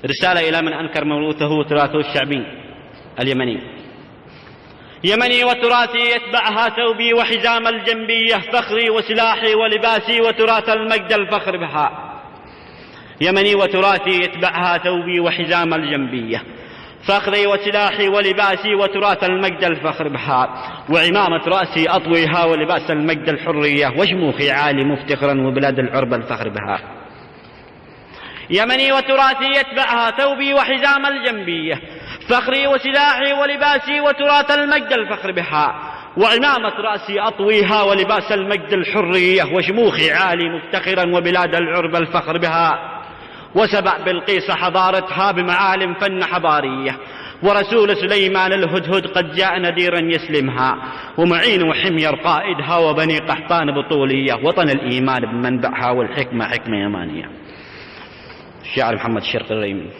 رسالة إلى من أنكر موروثه وتراثه الشعبي اليمني. يمني وتراثي يتبعها ثوبي وحزام الجنبية، فخري وسلاحي ولباسي وتراث المجد الفخر بها. يمني وتراثي يتبعها ثوبي وحزام الجنبية، فخري وسلاحي ولباسي وتراث المجد الفخر بها. وعمامة رأسي أطويها ولباس المجد الحرية، وشموخي عالي مفتخرا وبلاد العرب الفخر بها. يمني وتراثي يتبعها ثوبي وحزام الجنبية، فخري وسلاحي ولباسي وتراث المجد الفخر بها. وعمامة رأسي أطويها ولباس المجد الحرية، وشموخي عالي مفتخرا وبلاد العرب الفخر بها. وسبأ بلقيس حضارتها بمعالم فن حضارية، ورسول سليمان الهدهد قد جاء نذيرا يسلمها. ومعين وحمير قائدها وبني قحطان بطولية، وطن الإيمان بمنبعها والحكمة حكمة يمانية. الشاعر محمد الشرقي الريمي.